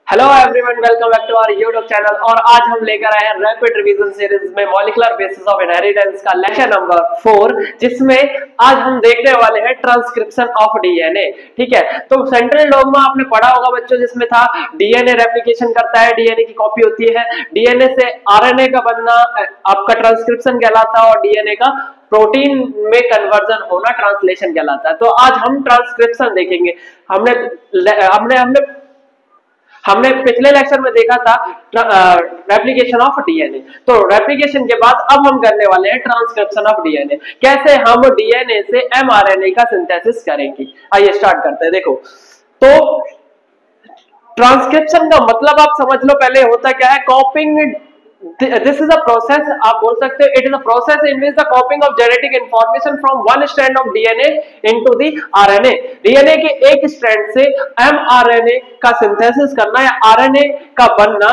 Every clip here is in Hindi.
Hello everyone, welcome back to our YouTube channel. और आज हम लेकर आए हैं रैपिड रिवीजन सीरीज में मॉलिक्यूलर बेसिस ऑफ इनहेरिटेंस का लेक्चर नंबर 4, जिसमें आज हम देखने वाले हैं ट्रांसक्रिप्शन ऑफ डीएनए। ठीक है, तो सेंट्रल डॉग्मा आपने पढ़ा होगा बच्चों, जिसमें था डीएनए रेप्लिकेशन करता है, डीएनए की कॉपी होती है, डीएनए से आरएनए का बनना आपका ट्रांसक्रिप्शन कहलाता है और डीएनए का प्रोटीन में कन्वर्जन होना ट्रांसलेशन कहलाता है। तो आज हम ट्रांसक्रिप्शन देखेंगे। हमने पिछले लेक्चर में देखा था रेप्लिकेशन ऑफ डीएनए। तो रेप्लिकेशन के बाद अब हम करने वाले हैं ट्रांसक्रिप्शन ऑफ डीएनए। कैसे हम डीएनए से एमआरएनए का सिंथेसिस करेंगे, आइए स्टार्ट करते हैं। देखो, तो ट्रांसक्रिप्शन का मतलब आप समझ लो पहले होता क्या है। कॉपिंग, this is a process, आप बोल सकते हो, it is a process in which the copying of genetic information from one strand of DNA into the RNA। DNA के एक स्ट्रैंड से mRNA का सिंथेसिस करना या RNA का बनना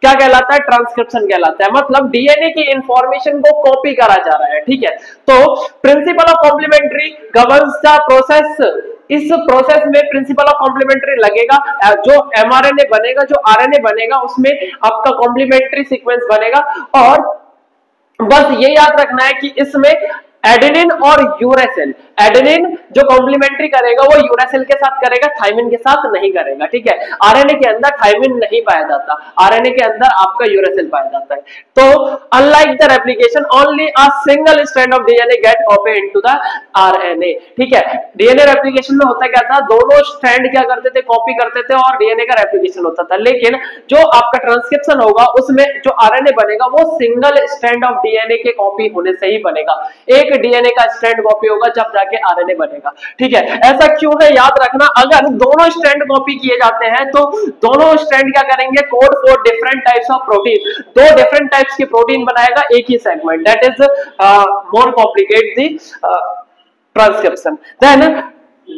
क्या कहलाता है? ट्रांसक्रिप्शन कहलाता है। मतलब डीएनए की इंफॉर्मेशन को कॉपी करा जा रहा है। ठीक है, तो principle of complementary governs the process. इस प्रोसेस में प्रिंसिपल ऑफ कॉम्प्लीमेंट्री लगेगा। जो एमआरएनए बनेगा, जो आरएनए बनेगा, उसमें आपका कॉम्प्लीमेंट्री सीक्वेंस बनेगा। और बस ये याद रखना है कि इसमें एडेनिन और यूरेसिल, एडेनिन जो कॉम्प्लीमेंट्री करेगा वो यूरेसिल के साथ करेगा, थाइमिन के साथ नहीं करेगा। ठीक है, आरएनए के अंदर थाइमिन नहीं पाया जाता, आरएनए के अंदर आपका यूरेसिल पाया जाता है। तो unlike the replication, only a single strand of DNA get copy into the RNA. ठीक है, डीएनए रेप्लिकेशन में होता क्या था, दोनों स्ट्रैंड क्या करते थे, कॉपी करते थे और डीएनए का रेप्लिकेशन होता था। लेकिन जो आपका ट्रांसक्रिप्शन होगा उसमें जो आरएनए बनेगा वो सिंगल स्ट्रैंड ऑफ डीएनए के कॉपी होने से ही बनेगा। एक डीएनए का स्ट्रैंड कॉपी होगा जब जाके आरएनए बनेगा। ठीक है, ऐसा क्यों है याद रखना। अगर दोनों स्ट्रैंड कॉपी किए जाते हैं तो दोनों स्ट्रैंड क्या करेंगे, code for different types of protein, दो डिफरेंट टाइप्स की प्रोटीन बनाएगा एक ही segment. That is more complicate the transcription. Then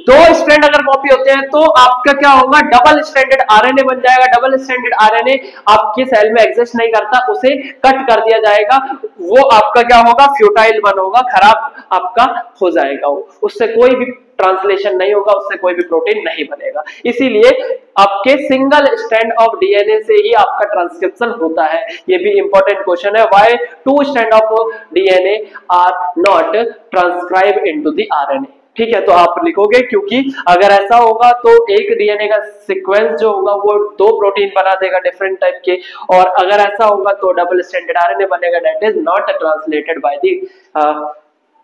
दो स्ट्रैंड अगर कॉपी होते हैं तो आपका क्या होगा, डबल स्ट्रैंडेड आरएनए बन जाएगा। डबल स्ट्रैंडेड आरएनए आपके सेल में एग्जिस्ट नहीं करता, उसे कट कर दिया जाएगा। वो आपका क्या होगा, फ्यूटाइल बन होगा, खराब आपका हो जाएगा। वो उससे कोई भी ट्रांसलेशन नहीं होगा, उससे कोई भी प्रोटीन नहीं बनेगा। इसीलिए आपके सिंगल स्ट्रैंड ऑफ डीएनए से ही आपका ट्रांसक्रिप्शन होता है। ये भी इंपॉर्टेंट क्वेश्चन है, why two strand of DNA are not transcribe into the RNA. ठीक है, तो आप लिखोगे क्योंकि अगर ऐसा होगा तो एक डीएनए का सीक्वेंस जो होगा वो दो प्रोटीन बना देगा डिफरेंट टाइप के, और अगर ऐसा होगा तो डबल स्ट्रैंडेड आरएनए बनेगा। That is not translated by the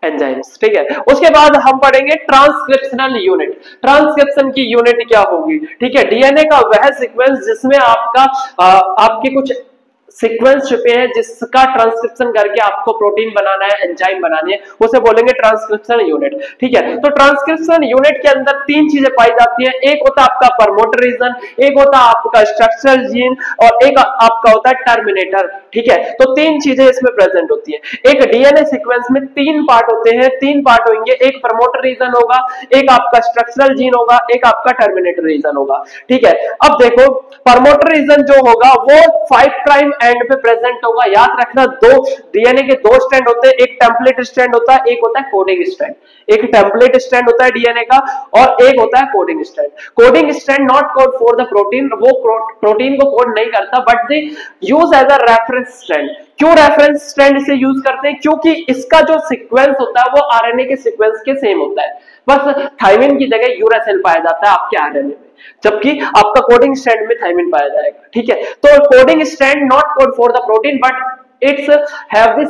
enzymes. ठीक है, उसके बाद हम पढ़ेंगे ट्रांसक्रिप्शनल यूनिट। ट्रांसक्रिप्शन की यूनिट क्या होगी? ठीक है, डीएनए का वह सीक्वेंस जिसमें आपका आपके कुछ सीक्वेंस छुपे हैं जिसका ट्रांसक्रिप्शन करके आपको प्रोटीन बनाना है, एंजाइम बनानी है, उसे बोलेंगे ट्रांसक्रिप्शन यूनिट। ठीक है, तो ट्रांसक्रिप्शन यूनिट के अंदर तीन चीजें पाई जाती हैं। एक होता है आपका प्रमोटर रीजन, एक होता है आपका स्ट्रक्चरल जीन, और एक आपका होता है टर्मिनेटर। ठीक है, तो तीन चीजें इसमें प्रेजेंट होती है। एक डीएनए सीक्वेंस में तीन पार्ट होते हैं, तीन पार्ट होंगे, एक प्रमोटर रीजन होगा, एक आपका स्ट्रक्चरल जीन होगा, एक आपका टर्मिनेटर रीजन होगा। ठीक है, अब देखो प्रमोटर रीजन जो होगा वो 5 प्राइम एंड पे प्रेजेंट होगा। याद रखना, दो डीएनए के दो स्ट्रैंड होते हैं, एक टेम्पलेट स्ट्रैंड होता है, एक होता है कोडिंग स्ट्रैंड। एक टेम्पलेट स्ट्रैंड होता है डीएनए का और एक होता है coding strand. Coding strand not code for the protein, वो प्रोटीन को कोड नहीं करता, but they use as a reference strand. क्यों रेफरेंस स्ट्रैंड इसे यूज करते हैं? क्योंकि इसका जो सीक्वेंस होता है वो आरएनए के सीक्वेंस के सेम होता है, बस थाइमिन की जगह यूरेसिल पाया जाता है आपके आरएनए में, जबकि आपका कोडिंग स्ट्रैंड में थाइमिन पाया जाएगा। ठीक है, तो coding strand not code for the protein but it's have the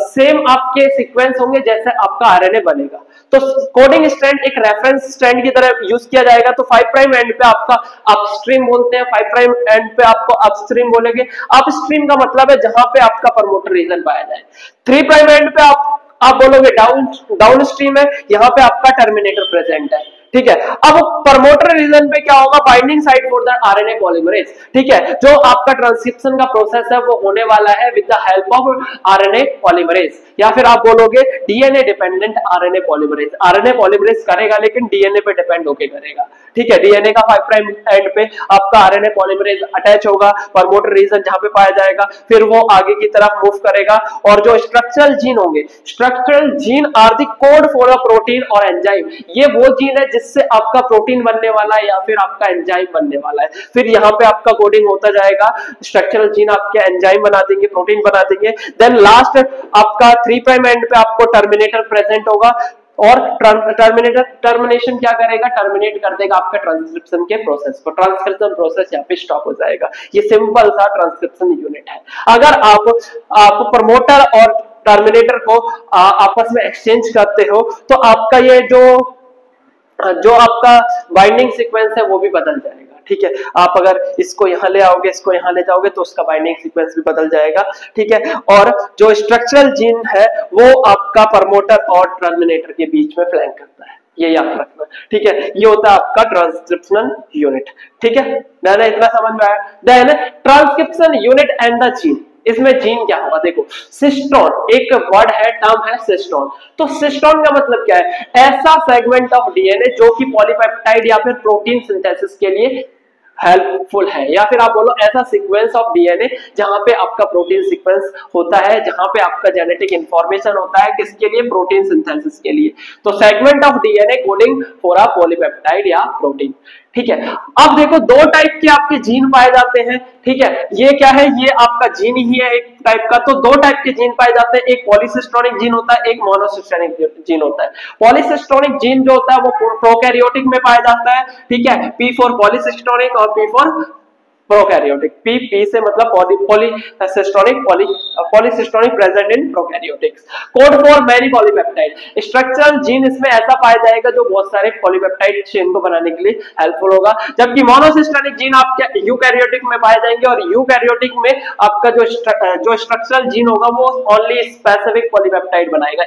same आपके सीक्वेंस होंगे जैसे आपका आरएनए बनेगा। तो कोडिंग स्ट्रैंड एक रेफरेंस स्ट्रैंड की तरह यूज किया जाएगा। तो 5 प्राइम एंड पे आपका अपस्ट्रीम बोलते हैं, 5 प्राइम एंड पे आपको अपस्ट्रीम बोलेंगे। अपस्ट्रीम का मतलब है जहां पे आपका प्रमोटर रीजन पाया जाए। 3 प्राइम एंड पे आप बोलोगे डाउन स्ट्रीम है, यहाँ पे आपका टर्मिनेटर प्रेजेंट है। ठीक है, अब प्रमोटर रीजन पे क्या होगा, binding site for the RNA polymerase. ठीक है, जो आपका ट्रांसक्रिप्शन का प्रोसेस है वो होने वाला है with the help of RNA polymerase, या फिर आप बोलोगे DNA dependent RNA polymerase. RNA polymerase करेगा लेकिन डीएनए पे डिपेंड होके करेगा। ठीक है, डीएनए का 5 प्राइम एंड पे आपका आरएनए पॉलीमरेज अटैच होगा, प्रमोटर रीजन जहां पे पाया जाएगा, फिर वो आगे की तरफ मूव करेगा। और जो स्ट्रक्चरल जीन होंगे, structural gene are the code for a protein और एंजाइम, ये वो जीन है जिससे आपका प्रोटीन बनने वाला है या फिर आपका एंजाइम बनने वाला है। फिर यहाँ पे आपका कोडिंग होता जाएगा, स्ट्रक्चरल जीन आपके एंजाइम बना देंगे, प्रोटीन बना देंगे। देन लास्ट आपका 3 प्राइम एंड पे आपको टर्मिनेटर प्रेजेंट होगा और टर्मिनेशन क्या करेगा, टर्मिनेट कर देगा आपका ट्रांसक्रिप्शन के प्रोसेस को। ट्रांसक्रिप्शन प्रोसेस यहाँ पे स्टॉप हो जाएगा। ये सिंपल सा ट्रांसक्रिप्शन यूनिट है। अगर आप प्रमोटर और टर्मिनेटर को आपस में एक्सचेंज करते हो तो आपका ये जो आपका बाइंडिंग सीक्वेंस है वो भी बदल जाएगा। ठीक है, आप अगर इसको यहाँ ले आओगे, इसको यहाँ ले जाओगे तो उसका बाइंडिंग सीक्वेंस भी बदल जाएगा। ठीक है, और जो स्ट्रक्चरल जीन है वो आपका प्रमोटर और टर्मिनेटर के बीच में फ्लैंक करता है, ये याद रखना। ठीक है, ये होता है आपका ट्रांसक्रिप्शनल यूनिट। ठीक है, मैंने इतना समझ में आया। Then transcription unit and the gene, इसमें जीन क्या होगा, देखो सिस्टोन एक वर्ड है, टर्म है सिस्टोन। तो सिस्टोन का मतलब क्या है, ऐसा सेगमेंट ऑफ डीएनए जो कि पॉलीपेप्टाइड या फिर प्रोटीन सिंथेसिस के लिए हेल्पफुल है, या फिर आप बोलो ऐसा सीक्वेंस ऑफ डीएनए जहां पे आपका प्रोटीन सीक्वेंस होता है, जहां पे आपका जेनेटिक इंफॉर्मेशन होता है, किसके लिए, प्रोटीन सिंथेसिस के लिए। तो segment of DNA coding for a polypeptide या प्रोटीन। ठीक है, अब देखो दो टाइप के आपके जीन पाए जाते हैं। ठीक है, ये क्या है, ये आपका जीन ही है एक टाइप का। तो दो टाइप के जीन पाए जाते हैं, एक पॉलीसिस्टोनिक जीन होता है, एक मोनोसिस्टोनिक जीन होता है। पॉलीसिस्टोनिक जीन जो होता है वो प्रोकैरियोटिक में पाया जाता है। ठीक है, P फॉर पॉलीसिस्टोनिक और P फॉर प्रोकैरियोटिक। पी से मतलब पॉलीसिस्टोनिक present in prokaryotics. Code for many polypeptide, structural gene इसमें ऐसा पाया जाएगा जो बहुत सारे पॉलीपेप्टाइड चेन को बनाने के लिए हेल्पफुल होगा। जबकि मोनोसिस्टोनिक जीन आपके यूकैरियोटिक में पाए जाएंगे और यूकैरियोटिक में आपका जो स्ट्रक्चरल जीन होगा वो ओनली स्पेसिफिक पॉलीपेप्टाइड बनाएगा,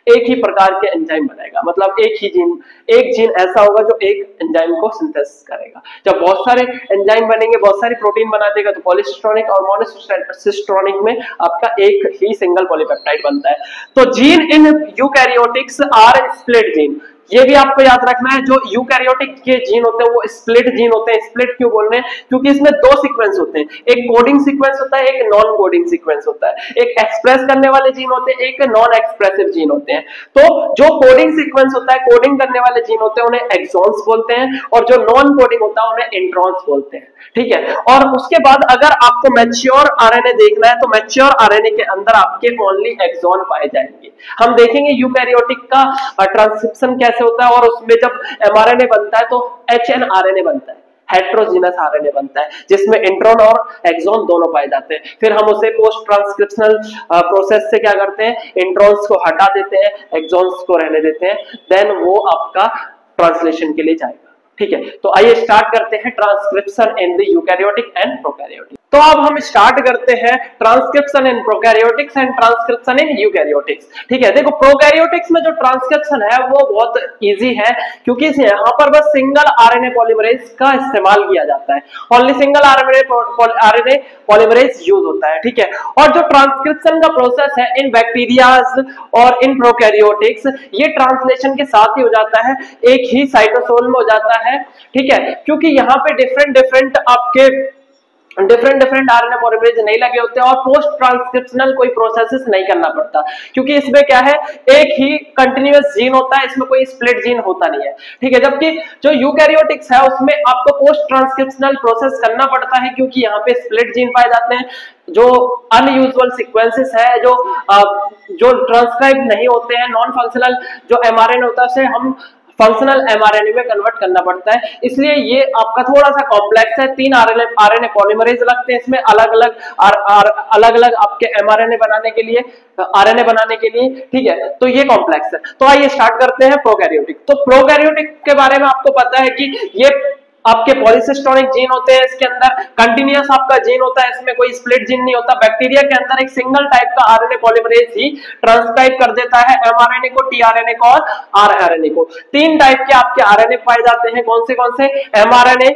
एक ही प्रकार के एंजाइम बनाएगा। मतलब एक जीन ऐसा होगा जो एक एंजाइम को सिंथेसिस करेगा। जब बहुत सारे एंजाइम बनेंगे, बहुत सारी प्रोटीन बना देगा, तो पॉलीसिस्टोनिक और मोनोसिस्टोनिक में आपका एक ही सिंगल पॉलीपेप्टाइड बनता है। तो gene in eukaryotics are split gene, ये भी आपको याद रखना है। जो यूकैरियोटिक के जीन होते हैं वो स्प्लिट जीन होते हैं। स्प्लिट क्यों बोल रहे हैं, क्योंकि इसमें दो सीक्वेंस होते हैं, एक कोडिंग सीक्वेंस होता है, एक नॉन कोडिंग सीक्वेंस होता है। एक एक्सप्रेस करने वाले जीन होते हैं, एक नॉन एक्सप्रेसिव जीन होते हैं। तो जो कोडिंग सीक्वेंस होता है, कोडिंग करने वाले जीन होते हैं, उन्हें एक्सॉन्स बोलते हैं, और जो नॉन कोडिंग होता है उन्हें इंट्रॉन्स बोलते हैं। ठीक है, और उसके बाद अगर आपको मैच्योर आरएनए देखना है तो मैच्योर आरएनए के अंदर आपके ओनली एक्सॉन पाए जाएंगे। हम देखेंगे यूकैरियोटिक का ट्रांसक्रिप्शन कैसे होता है, और उसमें जब एमआरएनए बनता है तो एचएनआरएनए बनता है, हेट्रोजीनस आरएनए बनता है, जिसमें इंट्रॉन और एक्सॉन दोनों पाए जाते हैं। फिर हम उसे पोस्ट ट्रांसक्रिप्शनल प्रोसेस से क्या करते हैं, इंट्रॉन्स को हटा देते हैं, एक्सॉन्स को रहने देते हैं, देन वो आपका ट्रांसलेशन के लिए जाएगा। ठीक है, तो आइए स्टार्ट करते हैं transcription in the eukaryotic and prokaryotic. तो अब हम स्टार्ट करते हैं transcription in prokaryotics and transcription in eukaryotics. ठीक है, देखो प्रोकैरियोटिक्स में जो ट्रांसक्रिप्शन है वो बहुत इजी है, क्योंकि यहाँ पर बस सिंगल आरएनए पॉलीमरेज का इस्तेमाल किया जाता है। Only single RNA polymerase use होता है। ठीक है, और जो ट्रांसक्रिप्शन का प्रोसेस है इन बैक्टीरियाज और इन प्रोकैरियोटिक्स, ये ट्रांसलेशन के साथ ही हो जाता है, एक ही साइटोसोल में हो जाता है। ठीक है, क्योंकि यहाँ पे डिफरेंट आपके डिफरेंट आरएनए पॉलीमरेज नहीं लगे होते और पोस्ट ट्रांसक्रिप्शनल कोई प्रोसेसेस नहीं करना पड़ता, क्योंकि इसमें क्या है, एक ही कंटिन्यूअस जीन होता है, इसमें कोई स्प्लिट जीन होता नहीं है। ठीक है, जबकि जो यूकैरियोटिक्स है उसमें आपको पोस्ट ट्रांसक्रिप्शनल प्रोसेस करना पड़ता है, क्योंकि यहाँ पे स्प्लिट जीन पाए जाते हैं, जो अनयूजुअल सीक्वेंसेस है, जो ट्रांसक्राइब नहीं होते हैं, नॉन फंक्शनल जो एमआरएनए होता है उसे हम फंक्शनल एमआरएनए में कन्वर्ट करना पड़ता है। इसलिए ये आपका थोड़ा सा कॉम्प्लेक्स है। 3 आरएनए पॉलीमरेज लगते हैं इसमें, अलग अलग आपके एमआरएनए बनाने के लिए, आरएनए बनाने के लिए। ठीक है, तो ये कॉम्प्लेक्स है। तो आइए स्टार्ट करते हैं प्रोकैरियोटिक। तो प्रोकैरियोटिक के बारे में आपको पता है कि ये आपके पॉलीसिस्टोनिक जीन होते हैं, इसके अंदर कंटिन्यूअस आपका जीन होता है, इसमें कोई स्प्लिट जीन नहीं होता। बैक्टीरिया के अंदर एक सिंगल टाइप का आरएनए पॉलीमरेज ही ट्रांसक्राइब कर देता है एमआरएनए को, टीआरएनए को और आरआरएनए को। 3 टाइप के आपके आरएनए पाए जाते हैं। कौन से? एमआरएनए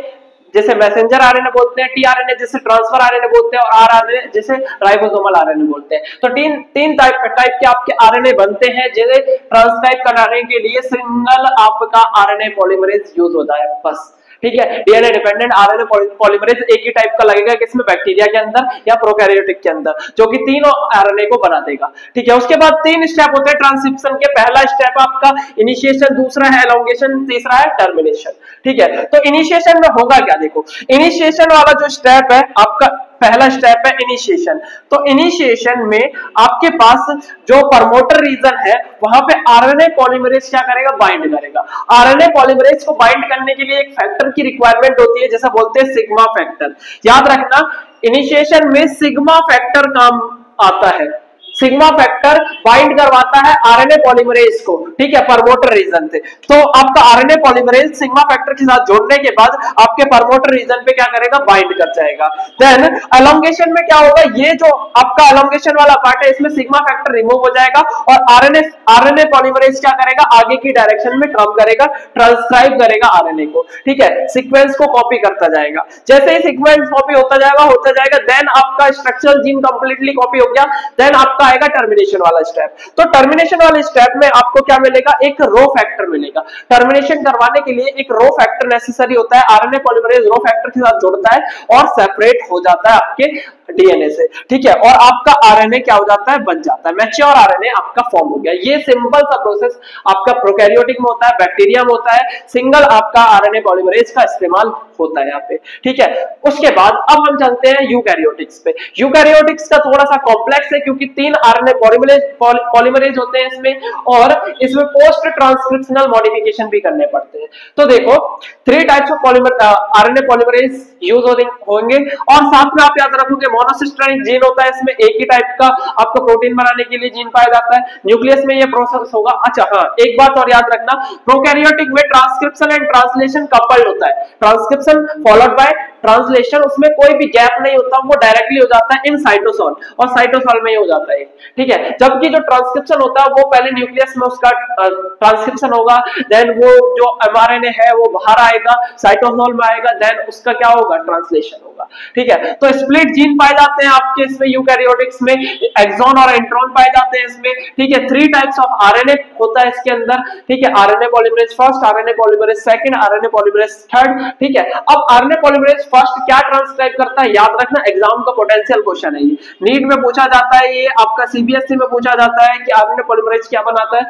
जिसे मैसेंजर आरएनए बोलते हैं, टीआरएनए जिसे ट्रांसफर आरएनए बोलते हैं, और आरआरएनए जिसे राइबोसोमल आरएनए बोलते हैं। तो तीन टाइप के आपके आरएनए बनते हैं, जिन्हें ट्रांसक्राइब कराने के लिए सिंगल आपका आरएनए पॉलीमरेज यूज होता है बस। ठीक है। डीएनए डिपेंडेंट आरएनए पॉलीमरेज एक ही टाइप का लगेगा, किसमें, बैक्टीरिया के अंदर या प्रोकैरियोटिक के अंदर, जो कि तीनों आरएनए को बना देगा, ठीक है। उसके बाद 3 स्टेप होते हैं ट्रांसक्रिप्शन के। पहला स्टेप आपका इनिशिएशन, दूसरा है एलोंगेशन, तीसरा है टर्मिनेशन, ठीक है। तो इनिशिएशन में होगा क्या, देखो इनिशिएशन वाला जो स्टेप है आपका, पहला स्टेप है इनिशिएशन। तो इनिशिएशन में आपके पास जो प्रमोटर रीजन है वहां पे आरएनए पॉलीमरेज क्या करेगा, बाइंड करेगा। आरएनए पॉलीमरेज को बाइंड करने के लिए एक फैक्टर की रिक्वायरमेंट होती है, जैसा बोलते हैं सिग्मा फैक्टर। याद रखना इनिशिएशन में सिग्मा फैक्टर काम आता है। सिग्मा फैक्टर बाइंड करवाता है आरएनए पॉलीमरेज को, ठीक है, प्रमोटर रीजन से। तो आपका आरएनए पॉलीमरेज सिग्मा फैक्टर के साथ जोड़ने के बाद आपके प्रमोटर रीजन पे क्या करेगा, बाइंड कर जाएगा। देन एलोंगेशन में क्या होगा, ये जो आपका एलोंगेशन वाला पार्ट है इसमें सिग्मा फैक्टर रिमूव हो जाएगा और आरएनए पॉलीमरेज क्या करेगा, आगे की डायरेक्शन में ट्रम करेगा, ट्रांसक्राइब करेगा आरएनए को, ठीक है, सीक्वेंस को कॉपी करता जाएगा। जैसे ही सीक्वेंस कॉपी होता जाएगा, देन आपका स्ट्रक्चरल जीन कंप्लीटली कॉपी हो गया। देन आपका आएगा टर्मिनेशन वाला स्टेप। तो टर्मिनेशन वाले स्टेप में आपको क्या मिलेगा, एक रो फैक्टर मिलेगा। टर्मिनेशन करवाने के लिए एक रो फैक्टर नेसेसरी होता है। आरएनए पॉलीमरेज रो फैक्टर के साथ जुड़ता है और सेपरेट हो जाता है आपके डीएनए से, ठीक है, और आपका आरएनए क्या हो जाता है, बन जाता है, मैच्योर आरएनए आपका फॉर्म हो गया। ये सिंपल सा प्रोसेस आपका प्रोकैरियोटिक में होता है, बैक्टीरिया में होता है, सिंगल आपका आरएनए पॉलीमरेज का इस्तेमाल होता है यहाँ पे, ठीक है। उसके बाद अब हम चलते हैं यूकैरियोटिक्स पे। यूकैरियोटिक्स का थोड़ा सा कॉम्प्लेक्स है क्योंकि 3 आरएनए पॉलीमरेज होते हैं इसमें, और इसमें पोस्ट ट्रांसक्रिप्शनल मॉडिफिकेशन भी करने पड़ते हैं। तो देखो 3 types of RNA polymerase use होंगे, और साथ में आप याद रखोगे मोनोसिस्टेरिक जीन होता है, इसमें एक ही टाइप का आपको प्रोटीन बनाने के लिए जीन पाया जाता है। न्यूक्लियस में ये प्रोसेस होगा। अच्छा हाँ, एक बात और याद रखना, प्रोकैरियोटिक में ट्रांसक्रिप्शन एंड ट्रांसलेशन कपल्ड होता है। ट्रांसक्रिप्शन फॉलोड बाय ट्रांसलेशन, उसमें कोई भी गैप नहीं होता, वो डायरेक्टली हो जाता है इन साइटोसोल, और साइटोसोल में ही हो जाता है, ठीक है। जबकि जो ट्रांसक्रिप्शन होता है वो पहले न्यूक्लियस में उसका ट्रांसक्रिप्शन होगा, देन वो जो एमआरएनए है वो बाहर आएगा, साइटोसोल में आएगा, देन उसका क्या होगा, ट्रांसलेशन होगा, ठीक है। तो स्प्लिट जीन पाए जाते हैं आपके इसमें यूकैरियोटिक्स में, एक्सॉन और इंट्रॉन पाए जाते हैं इसमें, ठीक है। 3 टाइप्स ऑफ आरएनए होता है इसके अंदर, ठीक है। RNA polymerase first, RNA polymerase second, RNA polymerase third, ठीक है। अब आरएनए पॉलीमरेज फर्स्ट क्या ट्रांसक्राइब करता है, याद रखना, एग्जाम का पोटेंशियल क्वेश्चन है ये, नीट में पूछा जाता है, ये आपका सीबीएसई में पूछा जाता है कि आरएनए पॉलीमरेज क्या बनाता है,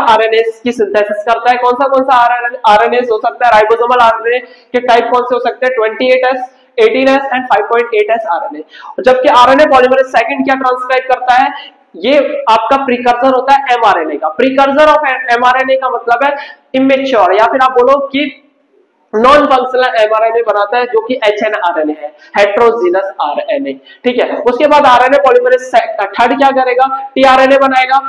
आरएनएस की सिंथेसिस करता है। कौन सा आरएनएस हो सकता है, राइबोसोमल आरएनए के टाइप कौन से हो सकते हैं, 28S, 18S and 5.8S RNA. जबकि आरएनए पॉलीमरेज सेकंड क्या ट्रांसक्राइब करता है, ये आपका प्रीकर्सर होता है एमआरएनए का। प्रीकर्सर ऑफ एमआरएनए का मतलब है इमेच्योर, या फिर आप बोलो कि नॉन फंक्शनल एमआरएनए बनाता है, जो कि एचएनआरएनए है, हेटेरोजीनस आरएनए, ठीक है। उसके बाद आरएनए पॉलीमरेज थर्ड क्या करेगा, टीआरएनए बनाएगा,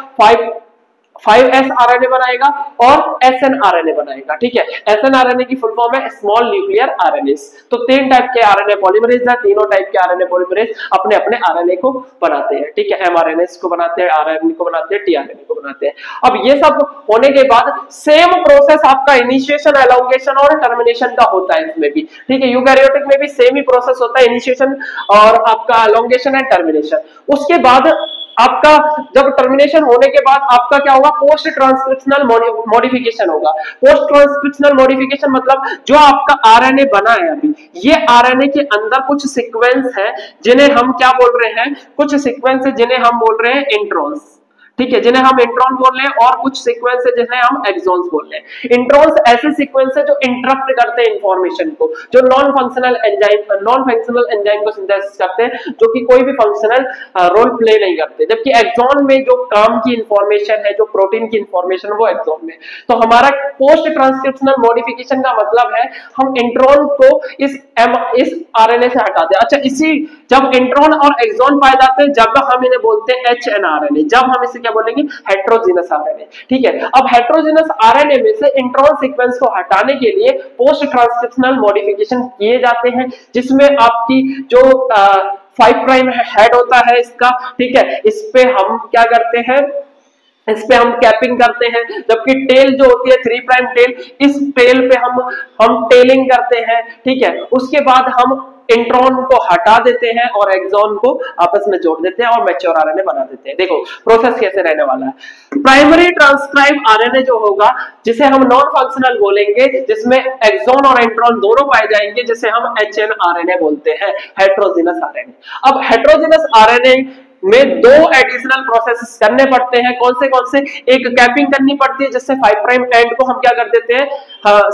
5S आरएनए बनाएगा और SNRNA बनाएगा, ठीक है। SNRNA की फुल फॉर्म है स्मॉल न्यूक्लियर आरएनएस। तो 3 टाइप के आरएनए पॉलीमरेज है, तीनों टाइप के आरएनए पॉलीमरेज अपने अपने आरएनए को बनाते हैं, ठीक है। एमआरएनएस को बनाते हैं, आरएनए को बनाते हैं, टीआरएनए को बनाते हैं। अब ये सब होने के बाद सेम प्रोसेस आपका इनिशिएशन, एलोंगेशन और टर्मिनेशन का होता है इसमें भी, ठीक है। यूकैरियोटिक में भी सेम ही प्रोसेस होता है, इनिशिएशन और आपका एलोंगेशन एंड टर्मिनेशन। उसके बाद आपका जब टर्मिनेशन होने के बाद आपका क्या होगा, पोस्ट ट्रांसक्रिप्शनल मॉडिफिकेशन होगा। पोस्ट ट्रांसक्रिप्शनल मॉडिफिकेशन मतलब जो आपका आरएनए बना है अभी, ये आरएनए के अंदर कुछ सीक्वेंस है जिन्हें हम क्या बोल रहे हैं, कुछ सीक्वेंस है जिन्हें हम बोल रहे हैं इंट्रॉन्स, ठीक है, जिन्हें हम इंट्रॉन बोल रहे हैं, और कुछ सीक्वेंस है जिन्हें हम एक्सॉन्स बोल रहे हैं। इंट्रॉन्स ऐसे सीक्वेंस है जो इंटरप्ट करते हैं इंफॉर्मेशन को, जो नॉन फंक्शनल एंजाइम को सिंथेसिस करते हैं, जो कि कोई भी फंक्शनल रोल प्ले नहीं करते। जबकि एक्सॉन में जो काम की इंफॉर्मेशन है, जो प्रोटीन की इंफॉर्मेशन, वो एक्सॉन में। तो हमारा पोस्ट ट्रांसक्रिप्शनल मॉडिफिकेशन का मतलब है हम इंट्रॉन को इस आरएनए से हटा दें। अच्छा, इसी जब इंट्रॉन और एक्सॉन पाए जाते हैं, जब हम इन्हें बोलते हैं एचएनआरएनए, जब हम इसे क्या बोलेंगे, हेटेरोजीनस आरएनए, ठीक है। अब हेटेरोजीनस आरएनए में से इंट्रॉन सीक्वेंस को हटाने के लिए पोस्ट ट्रांसक्रिप्शनल मॉडिफिकेशन किए जाते हैं, जिसमें आपकी जो 5 प्राइम हेड होता है इसका, ठीक है, इस पे हम क्या करते हैं, इस पे हम कैपिंग करते हैं। जबकि टेल जो होती है 3 प्राइम टेल, इस टेल पे हम टेलिंग करते हैं, ठीक है। उसके बाद हम इंट्रॉन को हटा देते हैं और एक्सॉन को आपस में जोड़ देते हैं और मैच्योर आरएनए बना देते हैं। देखो प्रोसेस कैसे रहने वाला है। प्राइमरी ट्रांसक्राइब आरएनए जो होगा, जिसे हम नॉन फंक्शनल बोलेंगे, जिसमें एक्सॉन और इंट्रॉन दोनों पाए जाएंगे, जिसे हम एचएनआरएनए बोलते हैं, हेटेरोजेनस आरएनए। अब हेटेरोजेनस आरएनए में दो एडिशनल प्रोसेस करने पड़ते हैं। कौन से? एक कैपिंग करनी पड़ती है, जिससे 5 प्राइम एंड को हम क्या कर देते हैं,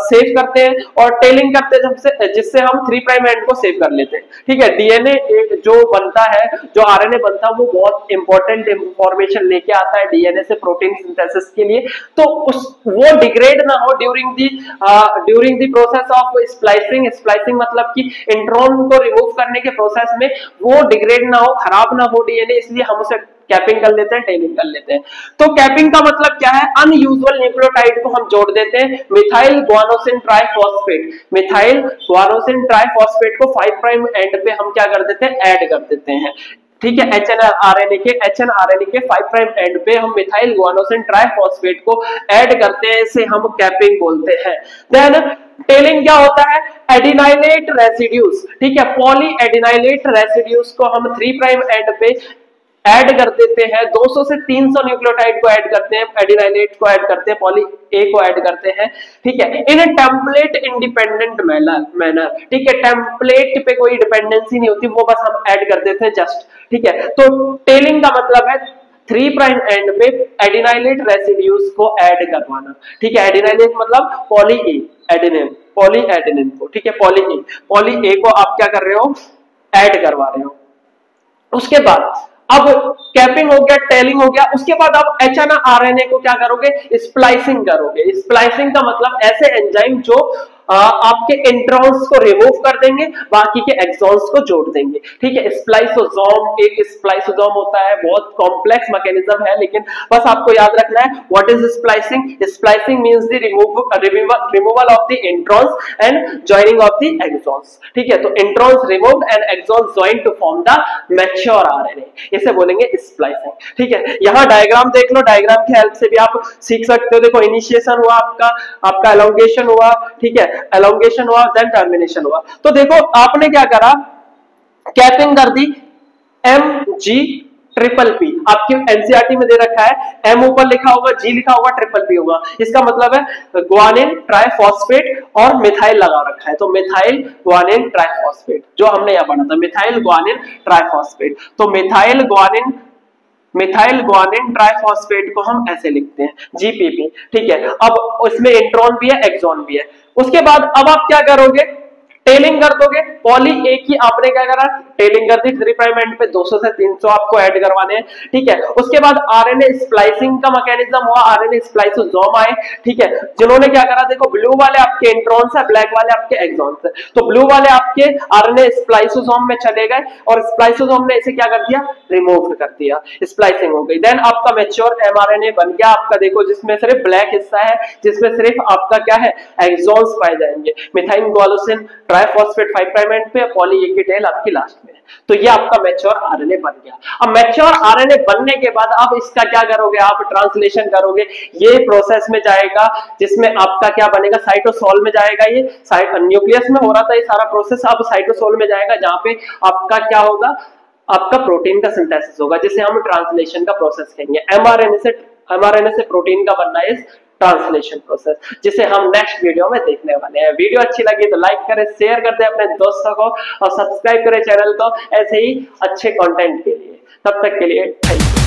सेव करते हैं, और टेलिंग करते हैं जिससे हम 3 प्राइम एंड को सेव कर लेते हैं। ठीक है, डीएनए जो बनता है, जो आरएनए बनता है, वो बहुत इंपॉर्टेंट इंफॉर्मेशन लेके आता है डीएनए से प्रोटीन सिंथेसिस के लिए। तो वो डिग्रेड ना हो during the process of splicing मतलब कि इंट्रॉन को रिमूव करने के प्रोसेस में वो डिग्रेड ना हो, खराब ना हो डीएनए, इसलिए हम उसे कैपिंग कर लेते हैं, टेलिंग कर लेते हैं। तो कैपिंग का मतलब क्या है? अनयूजुअल न्यूक्लियोटाइड को हम जोड़ देते हैं, मिथाइल गुआनोसिन ट्राइफॉस्फेट को 5 प्राइम एंड पे हम क्या कर देते हैं, ऐड कर देते हैं। ठीक है, एचएनआरएनए के 5 प्राइम एंड पे हम मिथाइल गुआनोसिन ट्राइफॉस्फेट को ऐड करते हैं, इसे हम कैपिंग बोलते हैं। देन टेलिंग क्या होता है? एडिनाइलेट रेसिड्यूज, ठीक है, पॉली एडिनाइलेट रेसिड्यूज को हम 3 प्राइम एंड पे ऐड कर देते हैं। 200 से 300 न्यूक्लियोटाइड को ऐड करते हैं, एडिनाइलेट को ऐड करते हैं, पॉली ए को ऐड करते हैं। ठीक है, इन टेम्पलेट इंडिपेंडेंट मैनर। ठीक है, टेम्पलेट पे कोई डिपेंडेंसी नहीं होती, वो बस हम ऐड कर देते हैं जस्ट। ठीक है, तो टेलिंग का मतलब है 3 प्राइम एंड पे एडिनाइलेट रेसिड्यूज को ऐड करवाना। ठीक है, एडिनाइलेट मतलब पॉली एडेनिन को। ठीक है, पॉली ए को आप क्या कर रहे हो, ऐड करवा रहे हो। उसके बाद अब कैपिंग हो गया, टेलिंग हो गया, उसके बाद अब एचएनआरएनए को क्या करोगे, स्प्लाइसिंग करोगे। स्प्लाइसिंग का मतलब ऐसे एंजाइम जो आपके इंट्रॉन्स को रिमूव कर देंगे, बाकी के एक्सॉन्स को जोड़ देंगे। ठीक है, एक स्प्लाइसोसोम होता है, बहुत कॉम्प्लेक्स मैकेनिज्म है, लेकिन बस आपको याद रखना है what is splicing. Splicing means the removal of the introns and joining of the exons. ठीक है, तो introns removed and exons joined to form the mature RNA, इसे बोलेंगे स्प्लाइसिंग। ठीक है, यहां डायग्राम देख लो, डायग्राम की हेल्प से भी आप सीख सकते हो। देखो इनिशिएशन हुआ, आपका एलोंगेशन हुआ, ठीक है, एलोंगेशन हुआ, देन टर्मिनेशन हुआ। तो देखो आपने क्या करा, कैपिंग कर दी MG-PP, आपके एनसीईआरटी में दे रखा है, M ऊपर लिखा होगा, G लिखा होगा, PP होगा। इसका मतलब है ग्वानिन ट्राइफॉस्फेट और मिथाइल लगा रखा है, तो मिथाइल ग्वानिन ट्राइफॉस्फेट, जो हमने यहां पढ़ा था मिथाइल ग्वानिन ट्राइफॉस्फेट। तो मिथाइल ग्वानिन ट्राइफॉस्फेट को हम ऐसे लिखते हैं GPP। ठीक है, अब उसमें इंट्रॉन भी है, एक्सॉन भी है। उसके बाद अब आप क्या करोगे, टेलिंग कर दोगे। पॉली ए की आपने क्या करा, टेलिंग कर दी, 3 प्राइम एंड पे 200 से 300 आपको ऐड करवाने हैं। ठीक है, उसके बाद आरएनए स्प्लाइसिंग का मैकेनिज्म हुआ, आरएनए स्प्लाइसोसोम आए। ठीक है, जिन्होंने क्या करा, देखो ब्लू वाले आपके इंट्रॉन्स है, ब्लैक वाले आपके एक्सॉन्स है। तो ब्लू वाले आपके आरएनए स्प्लाइसोसोम में चले गए और स्प्लाइसोसोम ने इसे क्या कर दिया, रिमूव कर दिया, स्प्लाइसिंग हो गई। देन आपका मैच्योर एमआरएनए बन गया आपका, देखो जिसमें सिर्फ ब्लैक हिस्सा है, जिसमें सिर्फ आपका क्या है, एक्सॉन्स पाए जाएंगे, methyl guanosine triphosphate 5 prime and पे, पॉली ए की टेल आपकी लास्ट में। तो ये आपका मैच्योर आरएनए बन गया। अब मैच्योर आरएनए बनने के बाद आप इसका क्या करोगे, आप ट्रांसलेशन करोगे, ये प्रोसेस में जाएगा, जिसमें आपका क्या बनेगा, साइटोसोल में जाएगा। ये न्यूक्लियस में हो रहा था ये सारा प्रोसेस, अब साइटोसोल में जाएगा, जहां पे आपका क्या होगा, आपका प्रोटीन का सिंथेसिस होगा, जिसे हम ट्रांसलेशन का प्रोसेस कहेंगे। एमआरएनए से प्रोटीन का बनना है ट्रांसलेशन प्रोसेस, जिसे हम नेक्स्ट वीडियो में देखने वाले हैं। वीडियो अच्छी लगी तो लाइक करें, शेयर कर दें अपने दोस्तों को और सब्सक्राइब करें चैनल को ऐसे ही अच्छे कंटेंट के लिए। तब तक के लिए थैंक यू।